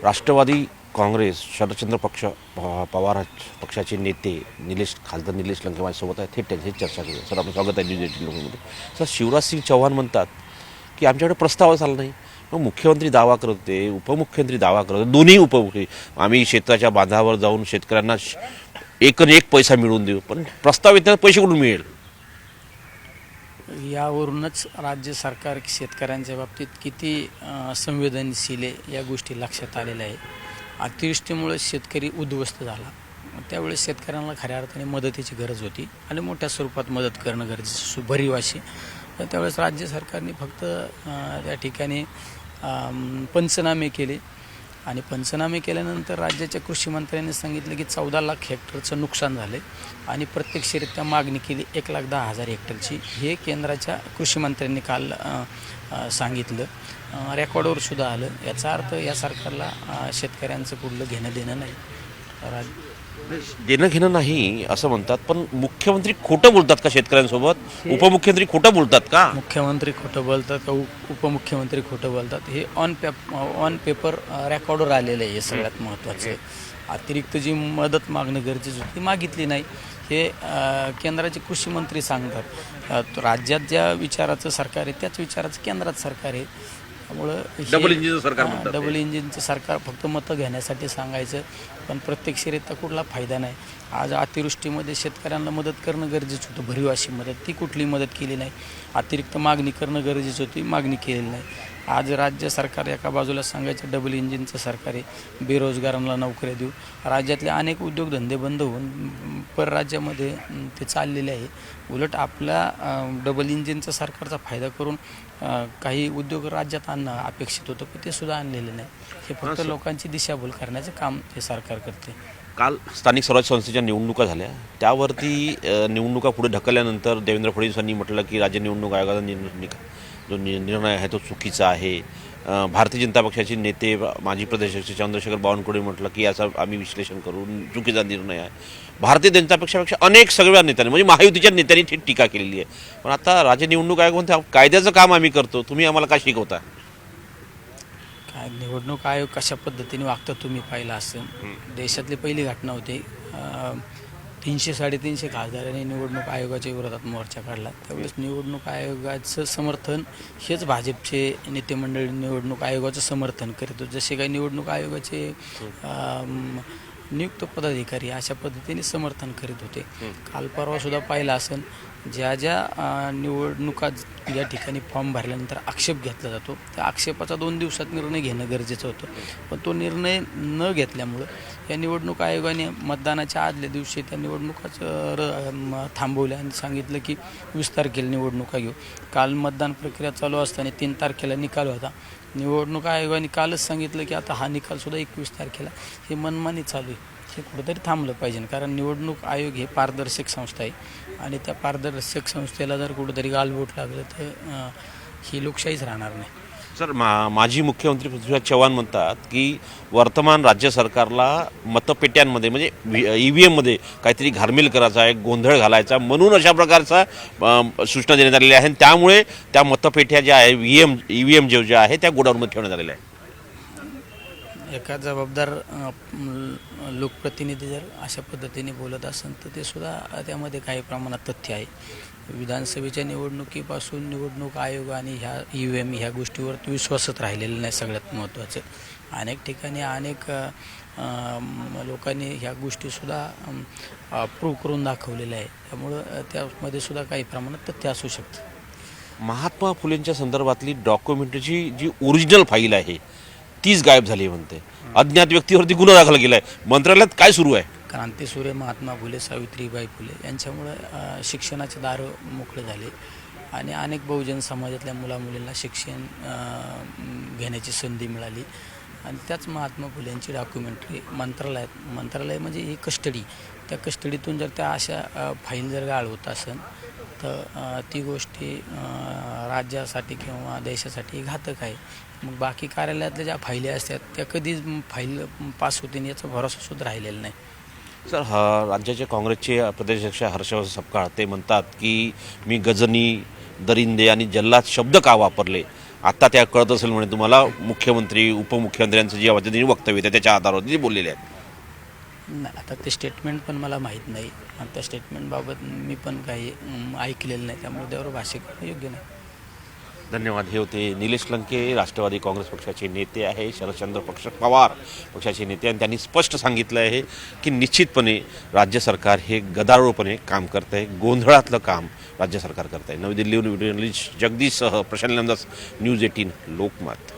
राष्ट्रवादी काँग्रेस शरदचंद्र पवार पक्षाचे नेते खासदार निलेश लंके माझ्यासोबत आहेत. थेट त्यांची चर्चा करूया. सर, आपलं स्वागत आहे न्यूज 18 सर, शिवराज सिंग चौहान म्हणतात की आमच्याकडे प्रस्तावच आला नाही. मग मुख्यमंत्री दावा करत होते, उपमुख्यमंत्री दावा करत होते, दोन्ही उपमुख्यमंत्री आम्ही शेताच्या बांधावर जाऊन शेतकऱ्यांना एकन एक पैसा मिळवून देऊ, पण प्रस्ताव येताना पैसे कुठून मिळेल? यावरूनच राज्य सरकार शेतकऱ्यांच्या बाबतीत किती संवेदनशील आहे या गोष्टी लक्षात आलेल्या आहे. अतिवृष्टीमुळे शेतकरी उद्ध्वस्त झाला. त्यावेळेस शेतकऱ्यांना खऱ्या अर्थाने मदतीची गरज होती आणि मोठ्या स्वरूपात मदत करणं गरजेचं भरीव अशी. तर त्यावेळेस राज्य सरकारने फक्त त्या ठिकाणी पंचनामे केले आणि पंचनामे केल्यानंतर राज्याच्या कृषी मंत्र्यांनी सांगितलं की 14 लाख हेक्टरचं नुकसान झालं आणि प्रत्यक्षरित्या मागणी केली 1,10,000 हेक्टरची. हे केंद्राच्या कृषी मंत्र्यांनी काल सांगितलं. रेकॉर्डवर सुद्धा आलं. याचा अर्थ या सरकारला शेतकऱ्यांचं कुठलं घेणं देणं नाही. देणं घेणं नाही असं म्हणतात, पण मुख्यमंत्री खोटं बोलतात का शेतकऱ्यांसोबत? उपमुख्यमंत्री खोटं बोलतात का? मुख्यमंत्री खोटं बोलतात का उपमुख्यमंत्री खोटं बोलतात हे ऑन पेपर रेकॉर्डवर आलेलं आहे. हे सगळ्यात महत्त्वाचं. अतिरिक्त जी मदत मागणं गरजेचं होती ती मागितली नाही हे केंद्राचे कृषी मंत्री सांगतात. राज्यात ज्या विचाराचं सरकार आहे त्याच विचाराचं केंद्रात सरकार आहे. त्यामुळं डबल इंजिनचं सरकार फक्त मतं घेण्यासाठी सांगायचं, पण प्रत्यक्षरित्या कुठला फायदा नाही. आज अतिवृष्टीमध्ये शेतकऱ्यांना मदत करणं गरजेचं होतं, भरीव अशी मदत, ती कुठली मदत केली नाही. अतिरिक्त मागणी करणं गरजेचं होती, मागणी केलेली नाही. आज राज्य सरकार एका बाजूला सांगायचं डबल इंजिनचं सरकार आहे, बेरोजगारांना नोकऱ्या देऊ. राज्यातले अनेक उद्योगधंदे बंद होऊन परराज्यामध्ये ते चाललेले आहे. उलट आपल्या डबल इंजिनचं सरकारचा फायदा करून काही उद्योग राज्यात आणणं अपेक्षित होतं, पण ते सुद्धा आणलेलं नाही. हे फक्त लोकांची दिशाभूल करण्याचं काम हे सरकार करते. काल स्थानिक स्वराज्य संस्थेच्या निवडणुका झाल्या, त्यावरती निवडणुका पुढे ढकलल्यानंतर देवेंद्र फडणवीसांनी म्हटलं की राज्य निवडणूक आयोगाचा जो निर्णय आहे तो चुकीचा आहे. भारतीय जनता पक्षाचे नेते माजी प्रदेशाध्यक्ष चंद्रशेखर बावनकुळे म्हटलं की याचं आम्ही विश्लेषण करून चुकीचा निर्णय आहे. भारतीय जनता पक्षापेक्षा अनेक सगळ्या नेत्यांनी म्हणजे महायुतीच्या नेत्यांनी थेट टीका केलेली आहे. पण आता राज्य निवडणूक आयोग म्हणते कायद्याचं काम आम्ही करतो, तुम्ही आम्हाला काय शिकवता? काय निवडणूक आयोग कशा पद्धतीने वागतं तुम्ही पाहिलं असेल. देशातली पहिली घटना होती. 300-350 खासदारांनी निवडणूक आयोगाच्या विरोधात मोर्चा काढला. त्यावेळेस निवडणूक आयोगाचं समर्थन हेच भाजपचे नेते मंडळी निवडणूक आयोगाचं समर्थन करीत होते. जसे काही निवडणूक आयोगाचे नियुक्त पदाधिकारी अशा पद्धतीने समर्थन करीत होते. काल परवासुद्धा पाहिलं असेल, ज्या निवडणुका या ठिकाणी फॉर्म भरल्यानंतर आक्षेप घेतला जातो त्या आक्षेपाचा 2 दिवसात निर्णय घेणं गरजेचं होतं, पण तो निर्णय न घेतल्यामुळं या निवडणूक आयोगाने मतदानाच्या आदल्या दिवशी त्या निवडणुकाच थांबवल्या आणि सांगितलं की 20 तारखेला निवडणुका घेऊ. काल मतदान प्रक्रिया चालू असताना 3 तारखेला निकाल होता. निवडणूक आयोगाने कालच सांगितलं की आता हा निकालसुद्धा 21 तारखेला. हे मनमानी चालू आहे. हे कुठंतरी थांबलं पाहिजे, कारण निवडणूक आयोग हे पारदर्शक संस्था आहे आणि त्या पारदर्शक संस्थेला जर कुठंतरी गालबोट लागलं तर ही लोकशाहीच राहणार नाही. सर, माजी मुख्यमंत्री पृथ्वीराज चव्हाण म्हणतात की वर्तमान राज्य सरकारला मतपेट्यांमध्ये म्हणजे EVM मध्ये काहीतरी घालमेल करायचा आहे, गोंधळ घालायचा, म्हणून अशा प्रकारचा सूचना देण्यात आलेल्या आहे. त्यामुळे त्या मतपेट्या ज्या आहे EVM ज्या आहे त्या गोडाऊनमध्ये ठेवण्यात आलेल्या आहे. एका जबाबदार लोकप्रतिनिधी जर अशा पद्धतीने बोलत असेल तर ते सुद्धा त्यामध्ये काही प्रमाणात तथ्य आहे. विधानसभेच्या निवडणुकीपासून निवडणूक आयोग आणि ह्या EVM ह्या गोष्टीवरती विश्वासच राहिलेला नाही. सगळ्यात महत्त्वाचं, अनेक ठिकाणी अनेक लोकांनी ह्या गोष्टीसुद्धा प्रूव्ह करून दाखवलेल्या आहे. त्यामुळं त्यामध्ये सुद्धा काही प्रमाणात तथ्य असू शकतं. महात्मा फुलेंच्या संदर्भातली डॉक्युमेंटरीची जी ओरिजिनल फाईल आहे तीच गायब झाली म्हणते. अज्ञात व्यक्तीवरती गुन्हा दाखल केला आहे. मंत्रालयात काय सुरू आहे? क्रांतीसूर्य महात्मा फुले, सावित्रीबाई फुले यांच्यामुळं शिक्षणाचे दार मोकळे झाले आणि अनेक बहुजन समाजातल्या मुलामुलींना शिक्षण घेण्याची संधी मिळाली. आणि त्याच महात्मा फुलेंची डॉक्युमेंटरी मंत्रालय म्हणजे ही कस्टडी, त्या कस्टडीतून जर त्या अशा फाईल जर गाळ होत असेल तर ती गोष्टी राज्यासाठी किंवा देशासाठी घातक आहे. मग बाकी कार्यालयातल्या ज्या फायली असतात त्या कधीच फाईल पास होतील याचा भरोसासुद्धा राहिलेला नाही. सर, राज्याचे काँग्रेसचे प्रदेशाध्यक्ष हर्षवर्धन सपकाळ ते म्हणतात की मी गजनी, दरिंदे आणि जल्लाद शब्द का वापरले आता त्या कळत असेल म्हणे तुम्हाला मुख्यमंत्री उपमुख्यमंत्र्यांचं जे पद्धतीने वक्तव्य आहे त्याच्या आधारावरती ते बोललेले आहेत. नाही, आता ते स्टेटमेंट पण मला माहीत नाही आणि त्या स्टेटमेंटबाबत मी पण काही ऐकलेलं नाही, त्यामुळे त्यावर भाष्य करणं योग्य नाही. धन्यवाद. हे होते निलेश लंके, राष्ट्रवादी काँग्रेस पक्षाचे नेते आहे, शरदचंद्र पवार पक्षाचे नेते, आणि त्यांनी स्पष्ट सांगितलं आहे की निश्चितपणे राज्य सरकार हे गदारोळपणे काम करत आहे, गोंधळातलं काम राज्य सरकार करत आहे. नवी दिल्लीहून व्हिडिओ जर्नलिस्ट जगदीशसह प्रशांत लंदास, न्यूज 18 लोकमत.